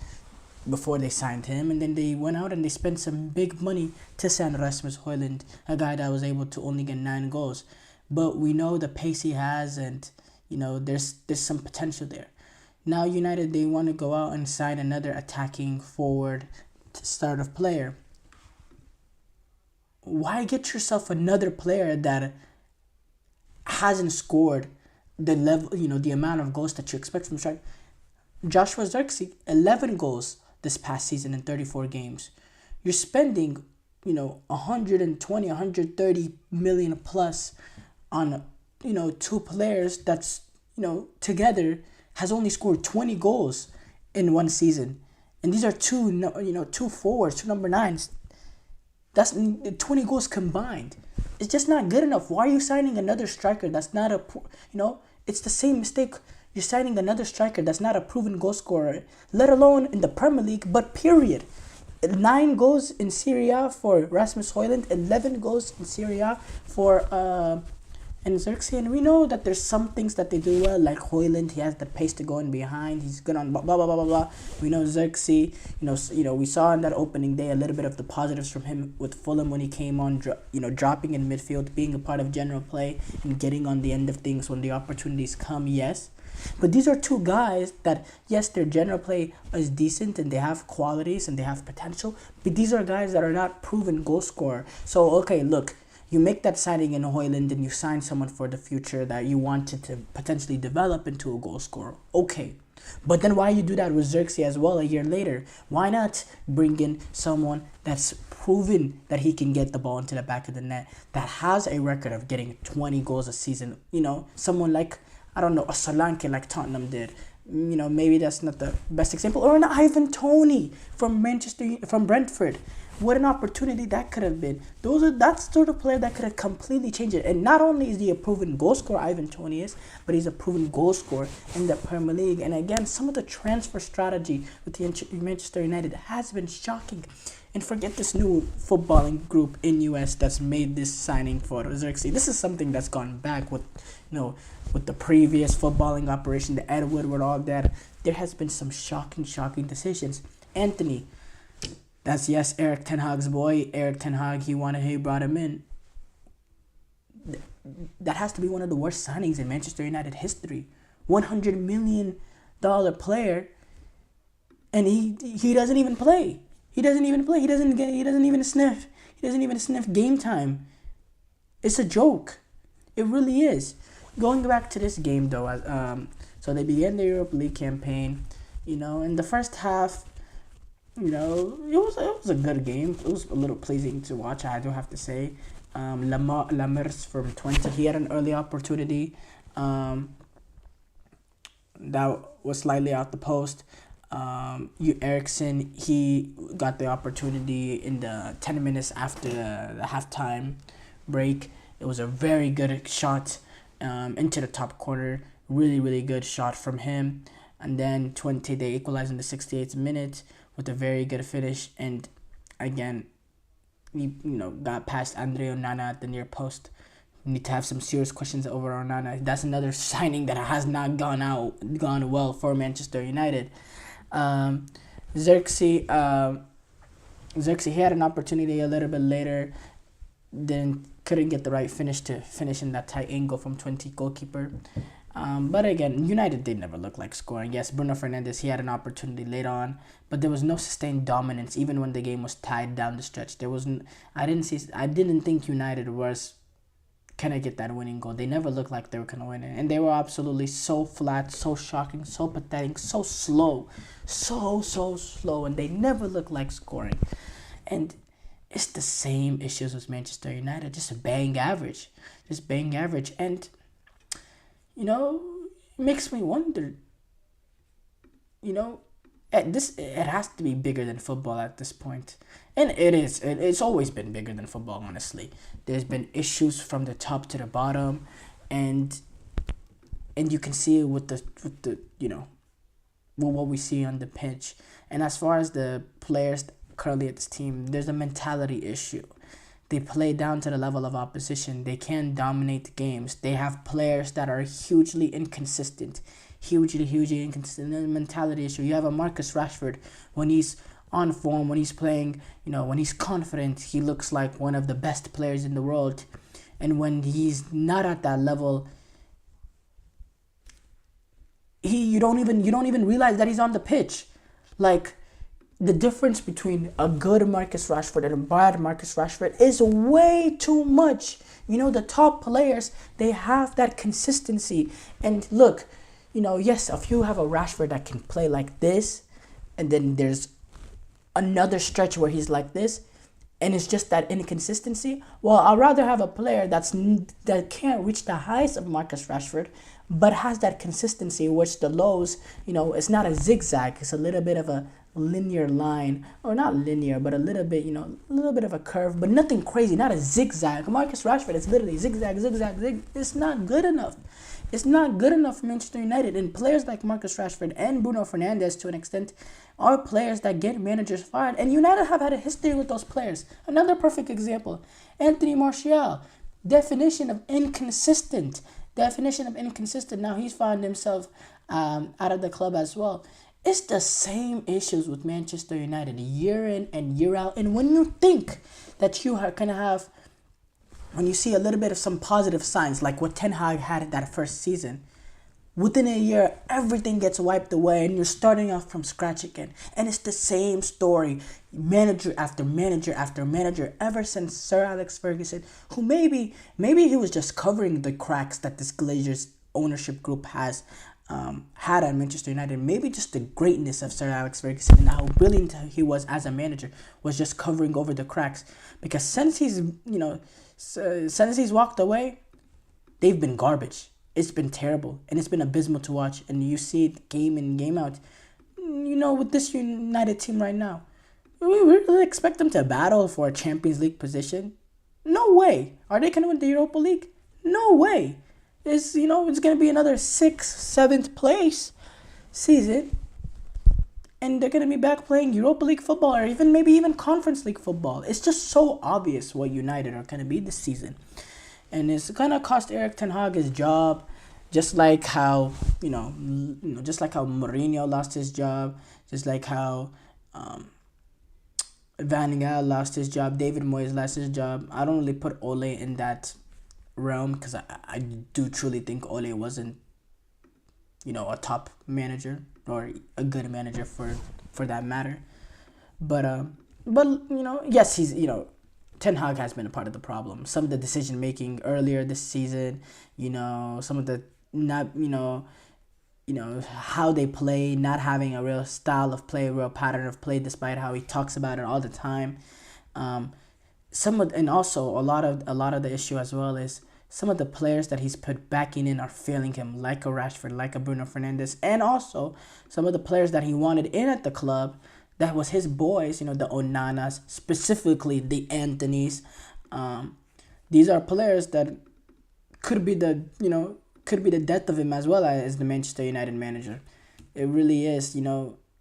before they signed him. And then they went out and they spent some big money to sign Rasmus Højlund, a guy that was able to only get 9 goals. But we know the pace he has, and there's some potential there. Now United, they want to go out and sign another attacking forward start of player. Why get yourself another player that hasn't scored the level, the amount of goals that you expect from striker? Joshua Zirkzee, 11 goals this past season in 34 games. You're spending, 120, 130 million plus on, 2 players that's, together has only scored 20 goals in one season. And these are 2 forwards, 2 number 9s. That's 20 goals combined. It's just not good enough. Why are you signing another striker that's not it's the same mistake. You're signing another striker that's not a proven goal scorer, let alone in the Premier League, but period. 9 goals in Serie A for Rasmus Højlund, 11 goals in Serie A for Xerxes. And we know that there's some things that they do well, like Højlund, he has the pace to go in behind, he's good on blah, blah, blah, blah, blah. We know Xerxes, we saw in that opening day a little bit of the positives from him with Fulham when he came on, dropping in midfield, being a part of general play, and getting on the end of things when the opportunities come, yes. But these are 2 guys that, yes, their general play is decent and they have qualities and they have potential, but these are guys that are not proven goal scorer. So, okay, look, you make that signing in Højlund and you sign someone for the future that you wanted to potentially develop into a goal scorer. Okay. But then why you do that with Xerxes as well a year later? Why not bring in someone that's proven that he can get the ball into the back of the net, that has a record of getting 20 goals a season? Someone like, I don't know, a Solanke like Tottenham did. Maybe that's not the best example. Or an Ivan Toney from Brentford. What an opportunity that could have been. That's sort of player that could have completely changed it. And not only is he a proven goal scorer, Ivan Toney is, but he's a proven goal scorer in the Premier League. And again, some of the transfer strategy with the Manchester United has been shocking. And forget this new footballing group in US that's made this signing for Xerxes. This is something that's gone back with, with the previous footballing operation, the Ed Woodward, all that. There has been some shocking decisions. Anthony, that's, yes, Erik Ten Hag's boy. Erik Ten Hag, he brought him in. That has to be one of the worst signings in Manchester United history. $100 million player, and he doesn't even play. He doesn't even sniff game time. It's a joke. It really is. Going back to this game though, so they began the Europa League campaign. In the first half, it was a good game. It was a little pleasing to watch, I do have to say. Lamers from 20, he had an early opportunity that was slightly out the post. Eriksson, he got the opportunity in the 10 minutes after the halftime break. It was a very good shot into the top corner. Really, really good shot from him. And then they equalized in the 68th minute with a very good finish. And again, he got past Andre Onana at the near post. We need to have some serious questions over Onana. That's another signing that has not gone well for Manchester United. Xerxes, he had an opportunity a little bit later, then couldn't get the right finish to finish in that tight angle from 20 goalkeeper. But again, United did never look like scoring. Yes, Bruno Fernandes, he had an opportunity late on, but there was no sustained dominance even when the game was tied down the stretch. I didn't think United was gonna get that winning goal. They never looked like they were gonna win it, and they were absolutely so flat, so shocking, so pathetic, so slow, so slow, and they never looked like scoring. And it's the same issues with Manchester United, just a bang average, and it makes me wonder. It has to be bigger than football at this point. And it is. It's always been bigger than football, honestly. There's been issues from the top to the bottom, and you can see it with what we see on the pitch. And as far as the players currently at this team, there's a mentality issue. They play down to the level of opposition. They can't dominate games. They have players that are hugely inconsistent. Hugely inconsistent. There's a mentality issue. You have a Marcus Rashford, when he's on form, when he's playing, when he's confident, he looks like one of the best players in the world. And when he's not at that level, you don't even realize that he's on the pitch. Like, the difference between a good Marcus Rashford and a bad Marcus Rashford is way too much. The top players, they have that consistency. And look, yes, if you have a Rashford that can play like this, and then there's another stretch where he's like this, and it's just that inconsistency, well, I'd rather have a player that can't reach the highs of Marcus Rashford, but has that consistency, which the lows, it's not a zigzag, it's a little bit of a linear line, or not linear, but a little bit, a little bit of a curve, but nothing crazy, not a zigzag. Marcus Rashford, it's literally zigzag. It's not good enough. It's not good enough for Manchester United. And players like Marcus Rashford and Bruno Fernandes, to an extent, are players that get managers fired. And United have had a history with those players. Another perfect example, Anthony Martial, definition of inconsistent. Now he's found himself out of the club as well. It's the same issues with Manchester United year in and year out. And when you think that you are going to have, when you see a little bit of some positive signs, like what Ten Hag had in that first season, within a year, everything gets wiped away and you're starting off from scratch again. And it's the same story, manager after manager after manager, ever since Sir Alex Ferguson, who maybe he was just covering the cracks that this Glazers ownership group has had at Manchester United. Maybe just the greatness of Sir Alex Ferguson and how brilliant he was as a manager was just covering over the cracks. Because since he's walked away, they've been garbage. It's been terrible and it's been abysmal to watch. And you see it game in, game out. With this United team right now, we really expect them to battle for a Champions League position? No way. Are they going to win the Europa League? No way. It's going to be another 6th, 7th place season, and they're going to be back playing Europa League football, or maybe even Conference League football. It's just so obvious what United are going to be this season, and it's going to cost Erik ten Hag his job, just like how just like how Mourinho lost his job, just like how Van Gaal lost his job, David Moyes lost his job. I don't really put Ole in that realm, because I do truly think Ole wasn't a top manager or a good manager for that matter, but yes, he's Ten Hag has been a part of the problem. Some of the decision making earlier this season, some of the not how they play, not having a real style of play, a real pattern of play, despite how he talks about it all the time. And also a lot of the issue as well is some of the players that he's put backing in are failing him, like a Rashford, like a Bruno Fernandes, and also some of the players that he wanted in at the club, that was his boys, the Onanas, specifically the Anthonys. These are players that could be the death of him as well as the Manchester United manager. It really is, it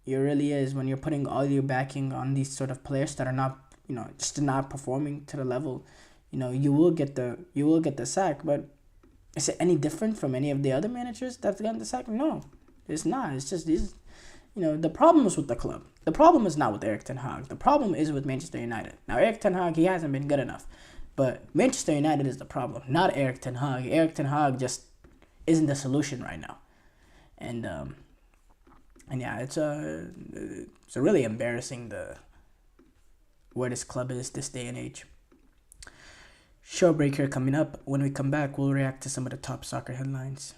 really is, when you're putting all your backing on these sort of players that are not, just not performing to the level. You will get the sack, but is it any different from any of the other managers that's gotten the sack? No, it's not. It's just these. The problem is with the club. The problem is not with Erik ten Hag. The problem is with Manchester United. Now, Erik ten Hag, he hasn't been good enough. But Manchester United is the problem, not Erik ten Hag. Erik ten Hag just isn't the solution right now. And yeah, it's really embarrassing where this club is this day and age. Show break here coming up. When we come back, we'll react to some of the top soccer headlines.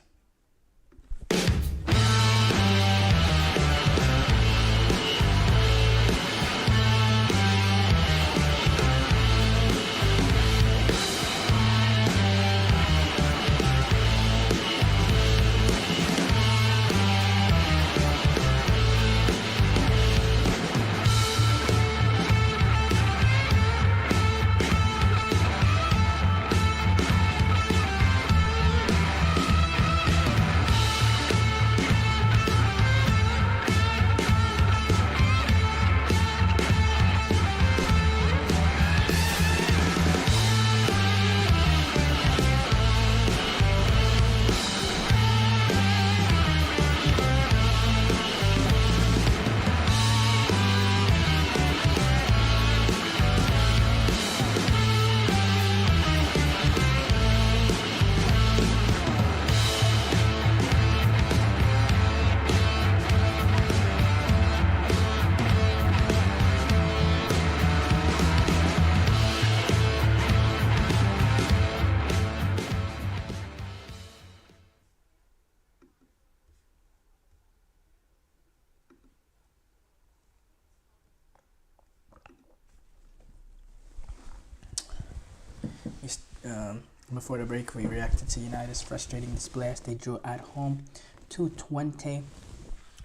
Before the break, we reacted to United's frustrating display as they drew at home 2-20.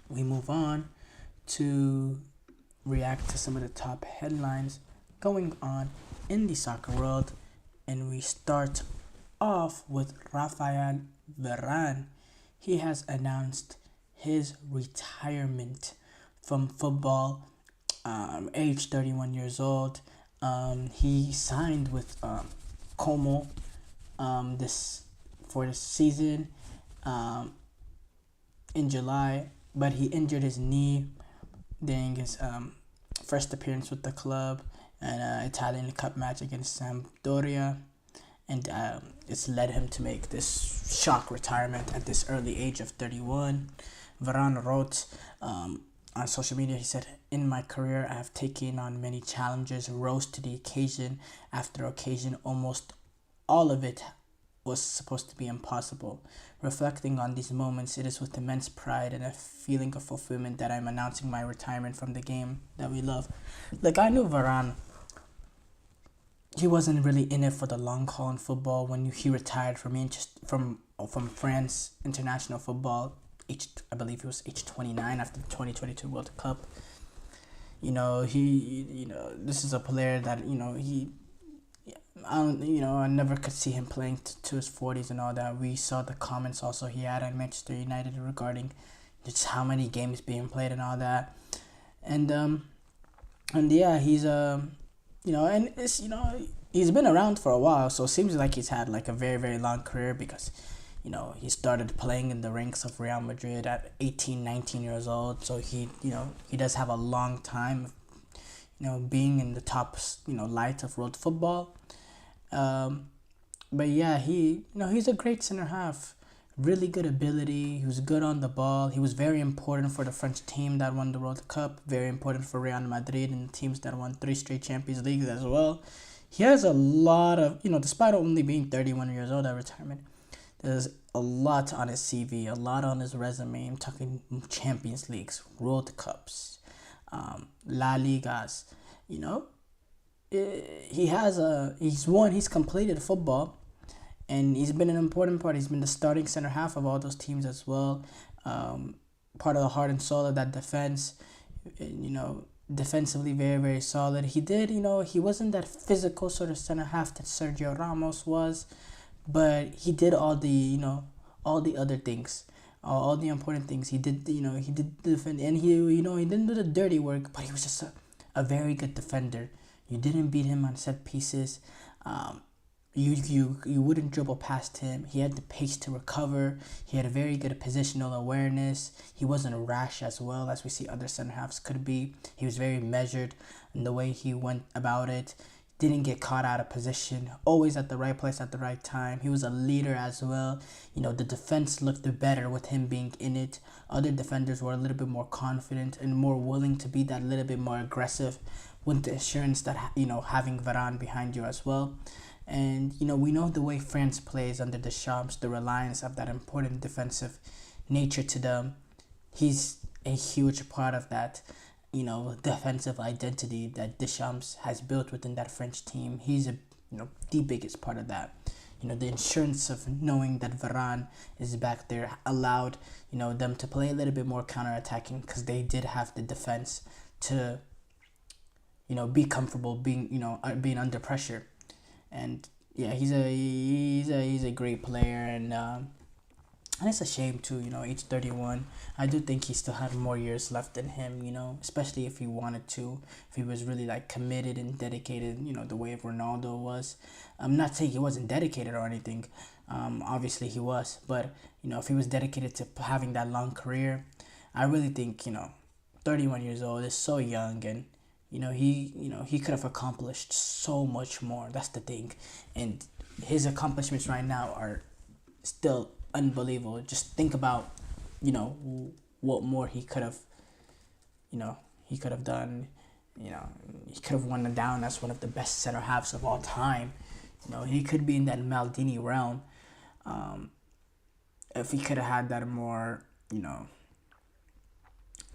We move on to react to some of the top headlines going on in the soccer world, and we start off with Rafael Varane. He has announced his retirement from football, age 31 years old. He signed with Como for this season in July, but he injured his knee during his first appearance with the club and Italian Cup match against Sampdoria, and it's led him to make this shock retirement at this early age of 31. Varane wrote on social media, he said, "In my career, I have taken on many challenges, rose to the occasion after occasion. Almost all of it was supposed to be impossible. Reflecting on these moments, it is with immense pride and a feeling of fulfillment that I'm announcing my retirement from the game that we love." Like, I knew Varane, he wasn't really in it for the long haul in football when he retired from France international football. I believe he was age 29 after the 2022 World Cup. This is a player that, I never could see him playing to his 40s and all that. We saw the comments also he had on Manchester United regarding just how many games being played and all that. And yeah, he's and it's he's been around for a while, so it seems like he's had like a very, very long career because he started playing in the ranks of Real Madrid at 18, 19 years old. So he does have a long time, being in the top, light of world football. But yeah, he's a great center half. Really good ability. He was good on the ball. He was very important for the French team that won the World Cup. Very important for Real Madrid and teams that won 3 straight Champions Leagues as well. He has a lot of, despite only being 31 years old at retirement, there's a lot on his CV, a lot on his resume. I'm talking Champions Leagues, World Cups, La Ligas. He's completed football, and he's been an important part. He's been the starting center half of all those teams as well. Part of the heart and soul of that defense. Defensively very, very solid. He did, he wasn't that physical sort of center half that Sergio Ramos was, but he did all the, all the other things, all the important things. He did, he did defend, and he didn't do the dirty work, but he was just a very good defender. You didn't beat him on set pieces. You wouldn't dribble past him. He had the pace to recover. He had a very good positional awareness. He wasn't rash as well as we see other center halves could be. He was very measured in the way he went about it. Didn't get caught out of position. Always at the right place at the right time. He was a leader as well. The defense looked better with him being in it. Other defenders were a little bit more confident and more willing to be that little bit more aggressive with the assurance that, having Varane behind you as well. And, we know the way France plays under Deschamps, the reliance of that important defensive nature to them. He's a huge part of that, defensive identity that Deschamps has built within that French team. He's the biggest part of that. The insurance of knowing that Varane is back there allowed, them to play a little bit more counter-attacking because they did have the defense to, be comfortable being under pressure. And yeah, he's a great player, and it's a shame too. Age 31. I do think he still had more years left in him. Especially if he wanted to, if he was really committed and dedicated. The way Ronaldo was. I'm not saying he wasn't dedicated or anything. Obviously he was, but if he was dedicated to having that long career, I really think 31 years old is so young, and he could have accomplished so much more. That's the thing. And his accomplishments right now are still unbelievable. Just think about, what more he could have, done. He could have won down as one of the best center halves of all time. He could be in that Maldini realm. If he could have had that more,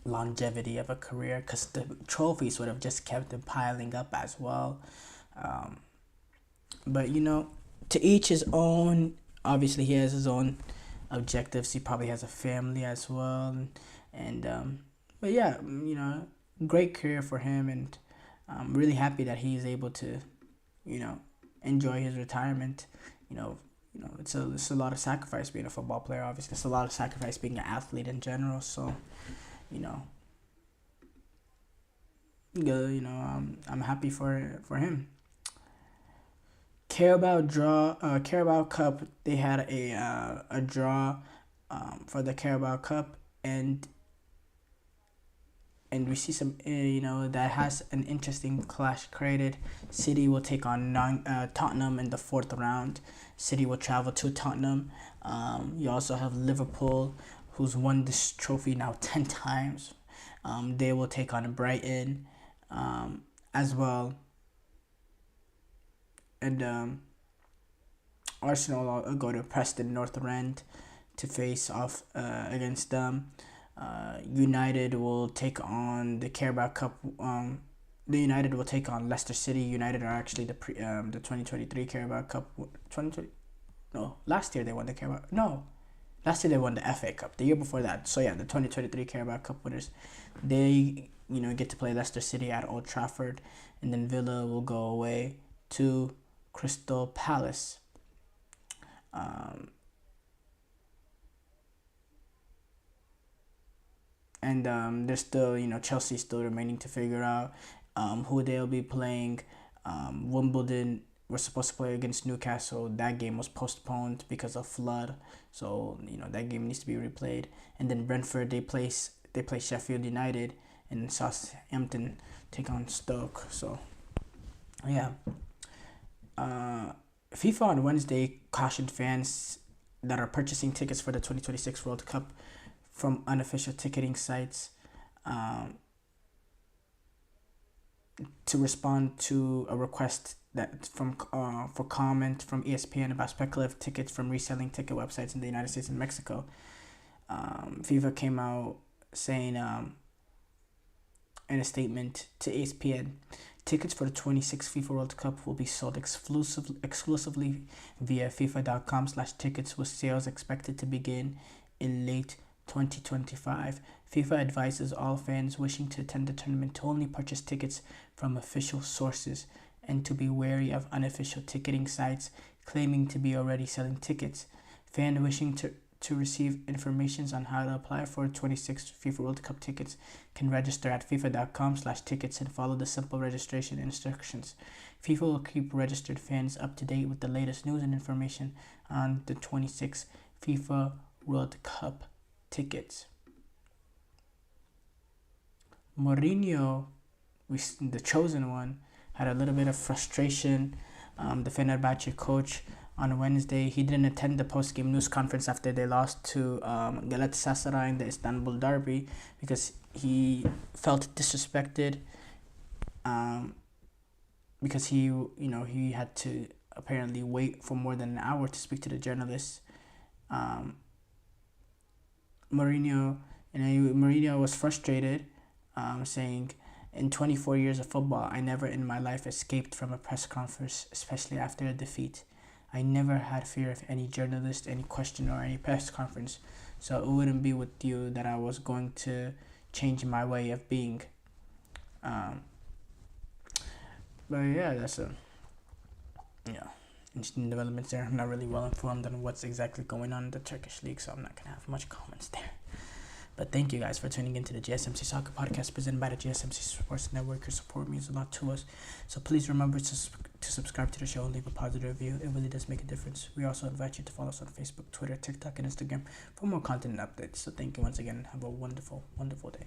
longevity of a career, because the trophies would have just kept him piling up as well. But to each his own. Obviously he has his own objectives. He probably has a family as well, and but yeah, great career for him, and I'm really happy that he's able to enjoy his retirement. It's a lot of sacrifice being a football player. Obviously it's a lot of sacrifice being an athlete in general, so I'm happy for him. Carabao Cup. They had a draw for the Carabao Cup, and we see some that has an interesting clash created. City will take on Tottenham in the fourth round. City will travel to Tottenham. You also have Liverpool, who's won this trophy now 10 times. They will take on Brighton as well. And Arsenal will go to Preston North End to face off against them. United will take on the Carabao Cup. The United will take on Leicester City. United are actually the 2023 Carabao Cup. 2020. No, last year they won the Carabao. No, last year they won the FA Cup. The year before that. So yeah, the 2023 Carabao Cup winners. They get to play Leicester City at Old Trafford, and then Villa will go away to Crystal Palace. And there's still, Chelsea still remaining to figure out who they'll be playing. Wimbledon were supposed to play against Newcastle. That game was postponed because of flood, so that game needs to be replayed. And then Brentford, they play Sheffield United, and Southampton take on Stoke. So yeah. FIFA on Wednesday cautioned fans that are purchasing tickets for the 2026 World Cup from unofficial ticketing sites to respond to a request that for comment from ESPN about speculative tickets from reselling ticket websites in the United States and Mexico. FIFA came out saying in a statement to ESPN, Tickets for the 26th FIFA World Cup will be sold exclusively via FIFA.com/tickets, with sales expected to begin in late 2025. FIFA advises all fans wishing to attend the tournament to only purchase tickets from official sources and to be wary of unofficial ticketing sites claiming to be already selling tickets. Fans wishing to receive information on how to apply for 26 FIFA World Cup tickets can register at FIFA.com/tickets and follow the simple registration instructions. FIFA will keep registered fans up to date with the latest news and information on the 26 FIFA World Cup tickets. Mourinho, the chosen one, had a little bit of frustration. The Fenerbahce coach, on Wednesday, he didn't attend the post-game news conference after they lost to Galatasaray in the Istanbul derby because he felt disrespected. Because he had to apparently wait for more than an hour to speak to the journalists. Mourinho was frustrated, saying, "In 24 years of football, I never in my life escaped from a press conference, especially after a defeat. I never had fear of any journalist, any question, or any press conference. So it wouldn't be with you that I was going to change my way of being." But yeah, that's interesting developments there. I'm not really well informed on what's exactly going on in the Turkish league, so I'm not gonna have much comments there. But thank you guys for tuning into the GSMC Soccer Podcast presented by the GSMC Sports Network. Your support means a lot to us. So please remember to subscribe to the show and leave a positive review. It really does make a difference. We also invite you to follow us on Facebook, Twitter, TikTok, and Instagram for more content and updates. So thank you once again. Have a wonderful, wonderful day.